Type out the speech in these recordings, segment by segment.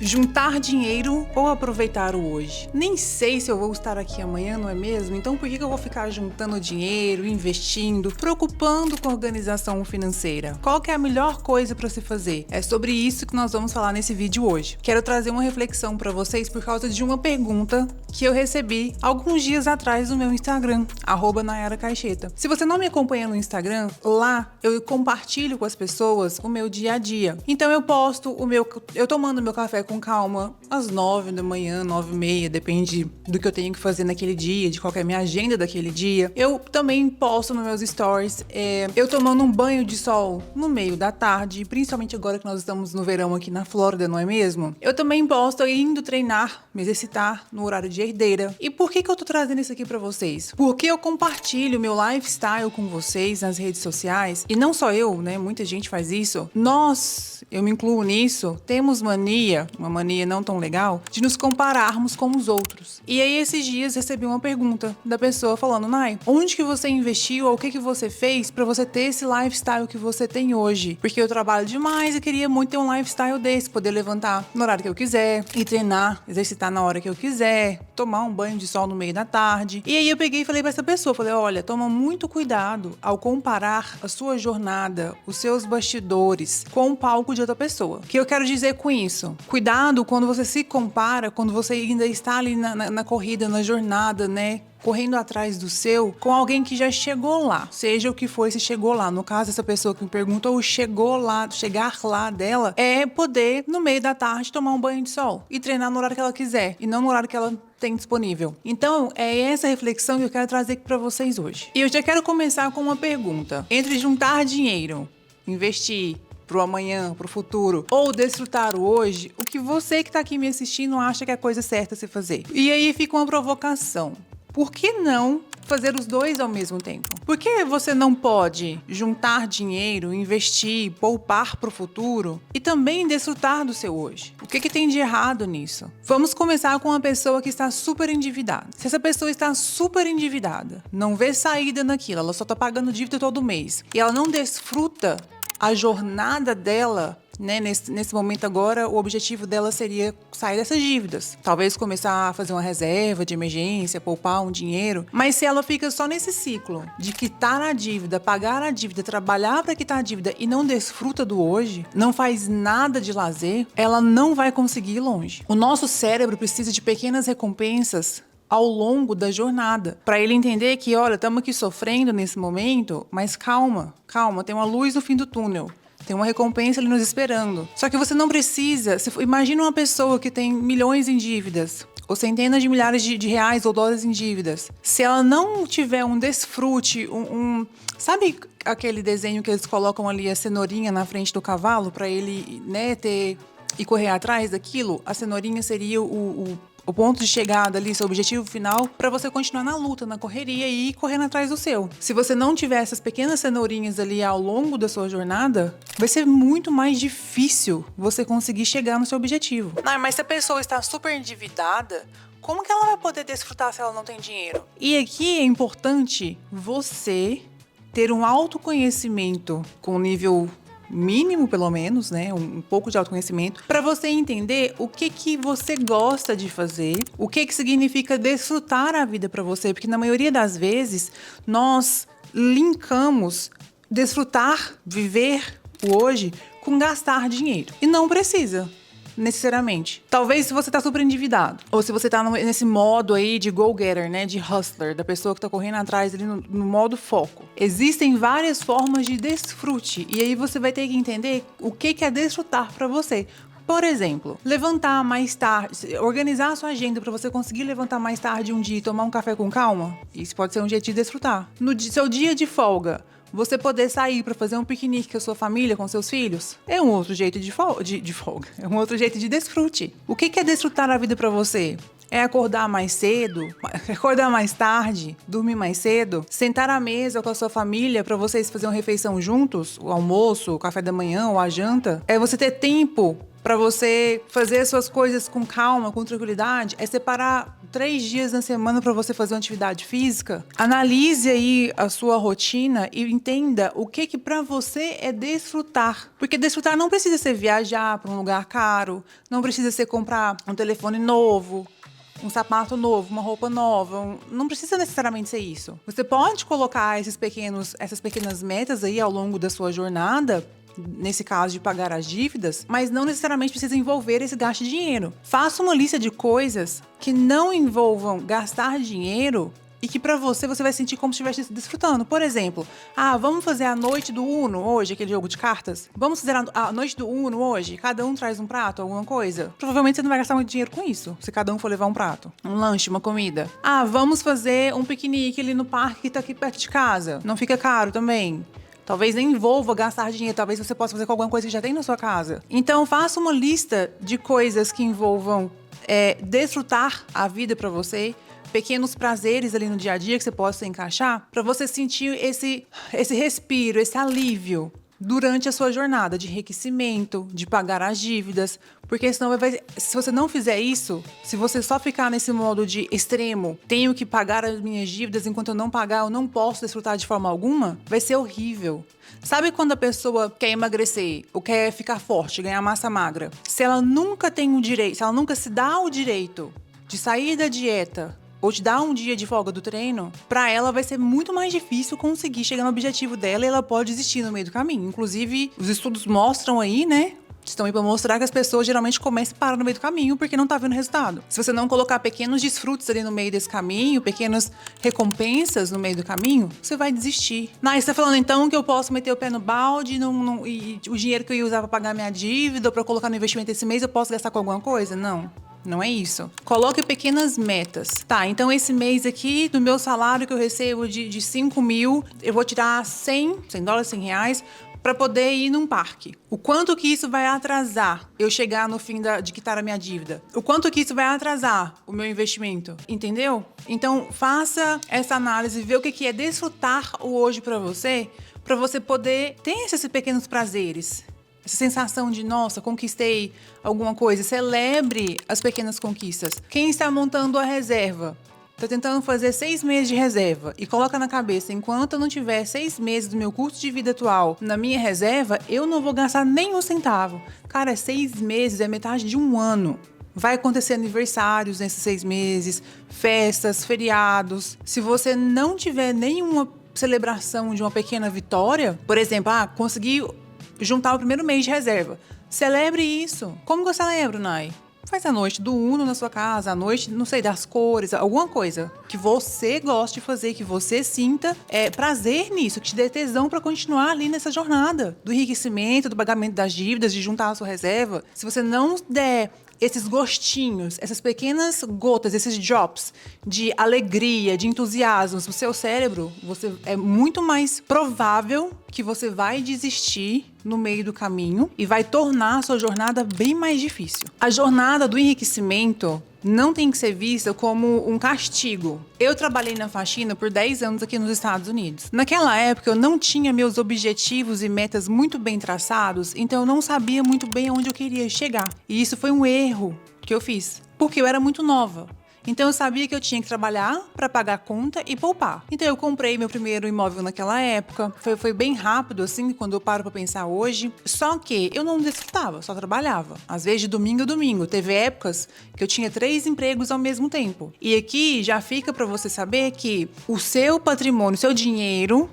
Juntar dinheiro ou aproveitar o hoje? Nem sei se eu vou estar aqui amanhã, não é mesmo? Então por que eu vou ficar juntando dinheiro, investindo, preocupando com a organização financeira? Qual que é a melhor coisa para se fazer? É sobre isso que nós vamos falar nesse vídeo hoje. Quero trazer uma reflexão para vocês por causa de uma pergunta que eu recebi alguns dias atrás no meu Instagram, @NayaraCaixeta. Se você não me acompanha no Instagram, lá eu compartilho com as pessoas o meu dia a dia. Então eu posto eu tomando meu café com calma, às 9 da manhã, 9h30, depende do que eu tenho que fazer naquele dia, de qual que é a minha agenda daquele dia. Eu também posto nos meus stories, eu tomando um banho de sol no meio da tarde, principalmente agora que nós estamos no verão aqui na Flórida, não é mesmo? Eu também posto indo treinar, me exercitar no horário de herdeira. E por que eu tô trazendo isso aqui pra vocês? Porque eu compartilho meu lifestyle com vocês nas redes sociais, e não só eu, né? Muita gente faz isso. Eu me incluo nisso, temos uma mania não tão legal, de nos compararmos com os outros. E aí, esses dias, recebi uma pergunta da pessoa falando: Nay, onde que você investiu ou o que você fez pra você ter esse lifestyle que você tem hoje? Porque eu trabalho demais e queria muito ter um lifestyle desse, poder levantar no horário que eu quiser, e treinar, exercitar na hora que eu quiser, tomar um banho de sol no meio da tarde. E aí eu peguei e falei pra essa pessoa, falei: olha, toma muito cuidado ao comparar a sua jornada, os seus bastidores, com o palco de outra pessoa. O que eu quero dizer com isso? Cuidado quando você se compara, quando você ainda está ali na corrida, na jornada, né? Correndo atrás do seu, com alguém que já chegou lá, seja o que for, se chegou lá. No caso, essa pessoa que me perguntou, chegar lá dela é poder, no meio da tarde, tomar um banho de sol e treinar no horário que ela quiser, e não no horário que ela tem disponível. Então, é essa reflexão que eu quero trazer aqui pra vocês hoje. E eu já quero começar com uma pergunta. Entre juntar dinheiro, investir pro amanhã, pro futuro, ou desfrutar o hoje, o que você que tá aqui me assistindo acha que é a coisa certa a se fazer? E aí fica uma provocação. Por que não fazer os dois ao mesmo tempo? Por que você não pode juntar dinheiro, investir, poupar pro futuro e também desfrutar do seu hoje? O que tem de errado nisso? Vamos começar com uma pessoa que está super endividada. Se essa pessoa está super endividada, não vê saída naquilo, ela só tá pagando dívida todo mês, e ela não desfruta a jornada dela, né? Nesse momento agora, o objetivo dela seria sair dessas dívidas. Talvez começar a fazer uma reserva de emergência, poupar um dinheiro. Mas se ela fica só nesse ciclo de quitar a dívida, pagar a dívida, trabalhar para quitar a dívida e não desfruta do hoje, não faz nada de lazer, ela não vai conseguir ir longe. O nosso cérebro precisa de pequenas recompensas ao longo da jornada, para ele entender que, olha, estamos aqui sofrendo nesse momento, mas calma, tem uma luz no fim do túnel. Tem uma recompensa ali nos esperando. Só que você não precisa... Imagina uma pessoa que tem milhões em dívidas, ou centenas de milhares de reais ou dólares em dívidas. Se ela não tiver um desfrute, sabe aquele desenho que eles colocam ali a cenourinha na frente do cavalo para ele, né, e correr atrás daquilo? A cenourinha seria o ponto de chegada ali, seu objetivo final, para você continuar na luta, na correria e ir correndo atrás do seu. Se você não tiver essas pequenas cenourinhas ali ao longo da sua jornada, vai ser muito mais difícil você conseguir chegar no seu objetivo. Não, mas se a pessoa está super endividada, como que ela vai poder desfrutar se ela não tem dinheiro? E aqui é importante você ter um autoconhecimento com nível mínimo, pelo menos, né? Um pouco de autoconhecimento, para você entender o que você gosta de fazer, o que significa desfrutar a vida para você, porque na maioria das vezes nós linkamos desfrutar, viver o hoje com gastar dinheiro. E não precisa, necessariamente. Talvez se você tá super endividado, ou se você tá nesse modo aí de go-getter, né, de hustler, da pessoa que tá correndo atrás ali no modo foco. Existem várias formas de desfrute, e aí você vai ter que entender o que é desfrutar pra você. Por exemplo, levantar mais tarde, organizar a sua agenda para você conseguir levantar mais tarde um dia e tomar um café com calma. Isso pode ser um jeito de desfrutar. No seu dia de folga, você poder sair para fazer um piquenique com a sua família, com seus filhos, é um outro jeito de folga. É um outro jeito de desfrute. O que é desfrutar a vida para você? É acordar mais cedo, acordar mais tarde, dormir mais cedo, sentar à mesa com a sua família para vocês fazerem uma refeição juntos, o almoço, o café da manhã ou a janta. É você ter tempo para você fazer as suas coisas com calma, com tranquilidade. É separar 3 dias na semana para você fazer uma atividade física? Analise aí a sua rotina e entenda o que para você é desfrutar. Porque desfrutar não precisa ser viajar para um lugar caro, não precisa ser comprar um telefone novo, um sapato novo, uma roupa nova. Não precisa necessariamente ser isso. Você pode colocar essas pequenas metas aí ao longo da sua jornada, nesse caso de pagar as dívidas, mas não necessariamente precisa envolver esse gasto de dinheiro. Faça uma lista de coisas que não envolvam gastar dinheiro e que pra você vai sentir como se estivesse desfrutando. Por exemplo, vamos fazer a noite do Uno hoje, aquele jogo de cartas? Vamos fazer a noite do Uno hoje? Cada um traz um prato, alguma coisa? Provavelmente você não vai gastar muito dinheiro com isso, se cada um for levar um prato, um lanche, uma comida. Vamos fazer um piquenique ali no parque que tá aqui perto de casa. Não fica caro também. Talvez nem envolva gastar dinheiro, talvez você possa fazer com alguma coisa que já tem na sua casa. Então, faça uma lista de coisas que envolvam desfrutar a vida para você, pequenos prazeres ali no dia a dia que você possa encaixar, para você sentir esse respiro, esse alívio durante a sua jornada de enriquecimento, de pagar as dívidas, porque senão se você não fizer isso, se você só ficar nesse modo de extremo, tenho que pagar as minhas dívidas, enquanto eu não pagar, eu não posso desfrutar de forma alguma, vai ser horrível. Sabe quando a pessoa quer emagrecer ou quer ficar forte, ganhar massa magra? Se ela nunca se dá o direito de sair da dieta ou te dar um dia de folga do treino, pra ela vai ser muito mais difícil conseguir chegar no objetivo dela e ela pode desistir no meio do caminho. Inclusive, os estudos mostram aí, né? Estão aí pra mostrar que as pessoas geralmente começam e param no meio do caminho porque não tá vendo resultado. Se você não colocar pequenos desfrutos ali no meio desse caminho, pequenas recompensas no meio do caminho, você vai desistir. Você tá falando então que eu posso meter o pé no balde e o dinheiro que eu ia usar pra pagar minha dívida ou pra colocar no investimento esse mês eu posso gastar com alguma coisa? Não é isso. Coloque pequenas metas. Então esse mês aqui, do meu salário que eu recebo de 5 mil, eu vou tirar $100 para poder ir num parque. O quanto que isso vai atrasar eu chegar no fim de quitar a minha dívida? O quanto que isso vai atrasar o meu investimento? Entendeu? Então, faça essa análise, vê o que é desfrutar o hoje para você poder ter esses pequenos prazeres. Essa sensação de, nossa, conquistei alguma coisa. Celebre as pequenas conquistas. Quem está montando a reserva, está tentando fazer 6 meses de reserva e coloca na cabeça, enquanto eu não tiver 6 meses do meu custo de vida atual na minha reserva, eu não vou gastar nem um centavo. Cara, 6 meses é metade de um ano. Vai acontecer aniversários nesses 6 meses, festas, feriados. Se você não tiver nenhuma celebração de uma pequena vitória, por exemplo, consegui juntar o primeiro mês de reserva. Celebre isso. Como que eu celebro, Nai? Faz a noite do Uno na sua casa, a noite, não sei, das cores, alguma coisa que você goste de fazer, que você sinta prazer nisso, que te dê tesão para continuar ali nessa jornada do enriquecimento, do pagamento das dívidas, de juntar a sua reserva. Se você não der esses gostinhos, essas pequenas gotas, esses drops de alegria, de entusiasmo no seu cérebro, é muito mais provável que você vai desistir no meio do caminho e vai tornar a sua jornada bem mais difícil. A jornada do enriquecimento não tem que ser vista como um castigo. Eu trabalhei na faxina por 10 anos aqui nos Estados Unidos. Naquela época, eu não tinha meus objetivos e metas muito bem traçados, então eu não sabia muito bem aonde eu queria chegar. E isso foi um erro que eu fiz, porque eu era muito nova. Então eu sabia que eu tinha que trabalhar para pagar a conta e poupar. Então eu comprei meu primeiro imóvel naquela época. Foi bem rápido, assim, quando eu paro para pensar hoje. Só que eu não desfrutava, só trabalhava. Às vezes de domingo a domingo. Teve épocas que eu tinha 3 empregos ao mesmo tempo. E aqui já fica para você saber que o seu patrimônio, seu dinheiro,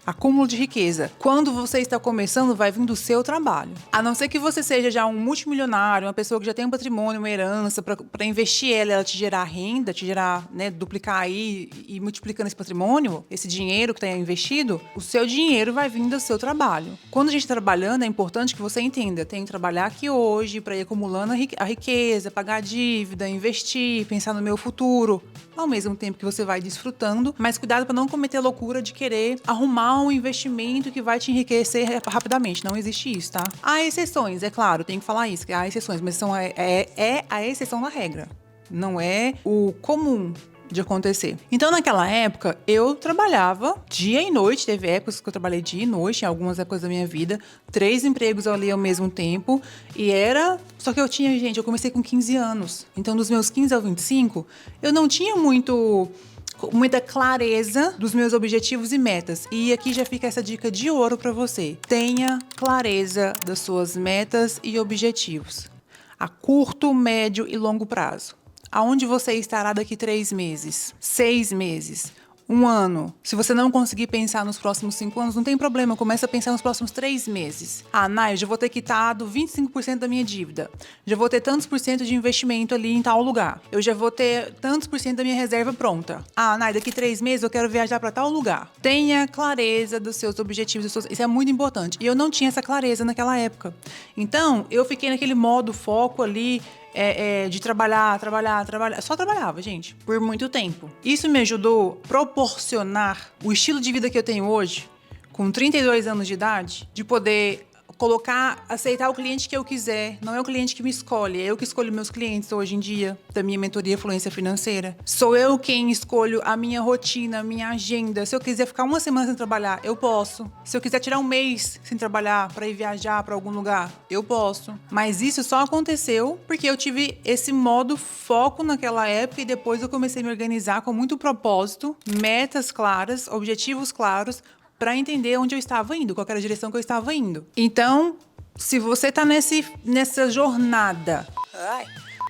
acúmulo de riqueza, quando você está começando, vai vir do seu trabalho. A não ser que você seja já um multimilionário, uma pessoa que já tem um patrimônio, uma herança, para investir ela te gerar renda, te gerar, duplicar aí e multiplicando esse patrimônio, esse dinheiro que está investido, o seu dinheiro vai vir do seu trabalho. Quando a gente está trabalhando, é importante que você entenda, tenho que trabalhar aqui hoje para ir acumulando a riqueza, pagar a dívida, investir, pensar no meu futuro, ao mesmo tempo que você vai desfrutando, mas cuidado para não cometer a loucura de querer arrumar um investimento que vai te enriquecer rapidamente. Não existe isso, tá? Há exceções, é claro, tem que falar isso, que há exceções, mas é a exceção da regra. Não é o comum. de acontecer. Então, naquela época, eu trabalhava dia e noite. Teve épocas que eu trabalhei dia e noite, em algumas épocas da minha vida. 3 empregos ali ao mesmo tempo. E era... Só que eu comecei com 15 anos. Então, dos meus 15 aos 25, eu não tinha muita clareza dos meus objetivos e metas. E aqui já fica essa dica de ouro para você. Tenha clareza das suas metas e objetivos. A curto, médio e longo prazo. Aonde você estará daqui 3 meses, 6 meses, 1 ano? Se você não conseguir pensar nos próximos 5 anos, não tem problema, começa a pensar nos próximos 3 meses. Ah, Nay, eu já vou ter quitado 25% da minha dívida. Já vou ter tantos por cento de investimento ali em tal lugar. Eu já vou ter tantos por cento da minha reserva pronta. Ah, Nay, daqui 3 meses eu quero viajar para tal lugar. Tenha clareza dos seus objetivos. Isso é muito importante. E eu não tinha essa clareza naquela época. Então, eu fiquei naquele modo foco ali, de trabalhar. Só trabalhava, gente, por muito tempo. Isso me ajudou a proporcionar o estilo de vida que eu tenho hoje, com 32 anos de idade, de poder aceitar o cliente que eu quiser. Não é o cliente que me escolhe, é eu que escolho meus clientes hoje em dia, da minha mentoria Fluência Financeira. Sou eu quem escolho a minha rotina, a minha agenda. Se eu quiser ficar 1 semana sem trabalhar, eu posso. Se eu quiser tirar 1 mês sem trabalhar para ir viajar para algum lugar, eu posso. Mas isso só aconteceu porque eu tive esse modo foco naquela época e depois eu comecei a me organizar com muito propósito, metas claras, objetivos claros, para entender onde eu estava indo, qual era a direção que eu estava indo. Então, se você está nessa jornada,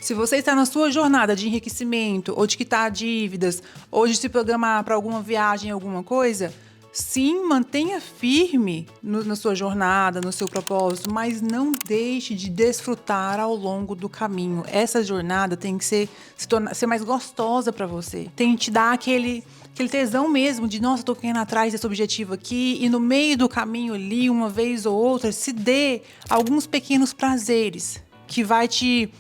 se você está na sua jornada de enriquecimento, ou de quitar dívidas, ou de se programar para alguma viagem, alguma coisa, sim, mantenha firme na sua jornada, no seu propósito, mas não deixe de desfrutar ao longo do caminho. Essa jornada tem que ser mais gostosa para você. Tem que te dar aquele tesão mesmo de, nossa, tô correndo atrás desse objetivo aqui, e no meio do caminho ali, uma vez ou outra, se dê alguns pequenos prazeres que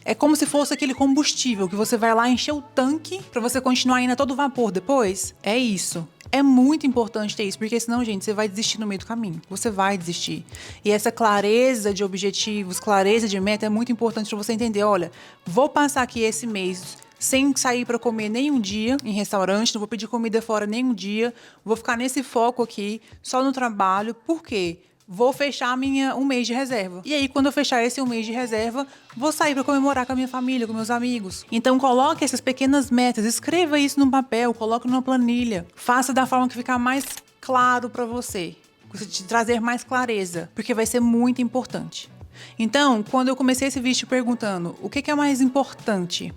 é como se fosse aquele combustível que você vai lá encher o tanque para você continuar indo a todo vapor depois. É isso. É muito importante ter isso, porque senão, gente, você vai desistir no meio do caminho. Você vai desistir. E essa clareza de objetivos, clareza de meta é muito importante para você entender, olha, vou passar aqui esse mês sem sair para comer nenhum dia em restaurante, não vou pedir comida fora nenhum dia, vou ficar nesse foco aqui, só no trabalho. Por quê? Vou fechar 1 mês de reserva. E aí, quando eu fechar esse 1 mês de reserva, vou sair para comemorar com a minha família, com meus amigos. Então, coloque essas pequenas metas, escreva isso num papel, coloque numa planilha. Faça da forma que ficar mais claro para você, te trazer mais clareza, porque vai ser muito importante. Então, quando eu comecei esse vídeo perguntando o que é mais importante,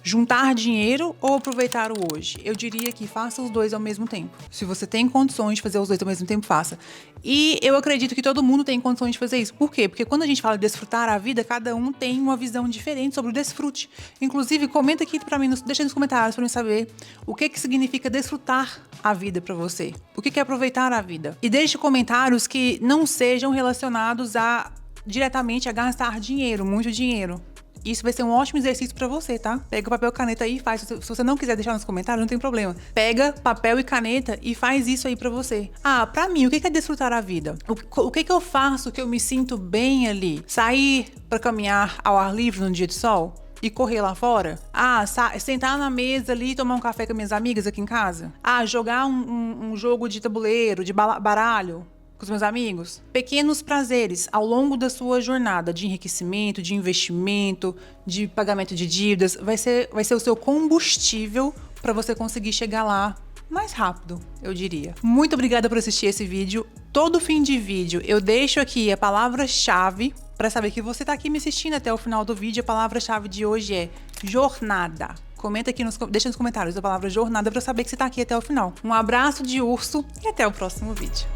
juntar dinheiro ou aproveitar o hoje? Eu diria que faça os dois ao mesmo tempo. Se você tem condições de fazer os dois ao mesmo tempo, faça. E eu acredito que todo mundo tem condições de fazer isso. Por quê? Porque quando a gente fala de desfrutar a vida, cada um tem uma visão diferente sobre o desfrute. Inclusive, comenta aqui pra mim, deixa nos comentários pra mim saber o que significa desfrutar a vida pra você. O que é aproveitar a vida? E deixe comentários que não sejam relacionados diretamente a gastar dinheiro, muito dinheiro. Isso vai ser um ótimo exercício pra você, tá? Pega papel e caneta aí e faz. Se você não quiser deixar nos comentários, não tem problema. Pega papel e caneta e faz isso aí pra você. Ah, pra mim, o que é desfrutar a vida? O que eu faço que eu me sinto bem ali? Sair pra caminhar ao ar livre num dia de sol? E correr lá fora? Ah, sentar na mesa ali e tomar um café com minhas amigas aqui em casa? Ah, jogar um jogo de tabuleiro, de baralho com os meus amigos? Pequenos prazeres ao longo da sua jornada de enriquecimento, de investimento, de pagamento de dívidas, vai ser o seu combustível para você conseguir chegar lá mais rápido, eu diria. Muito obrigada por assistir esse vídeo. Todo fim de vídeo eu deixo aqui a palavra-chave para saber que você está aqui me assistindo até o final do vídeo. A palavra-chave de hoje é jornada. Comenta aqui, deixa nos comentários a palavra jornada para saber que você está aqui até o final. Um abraço de urso e até o próximo vídeo.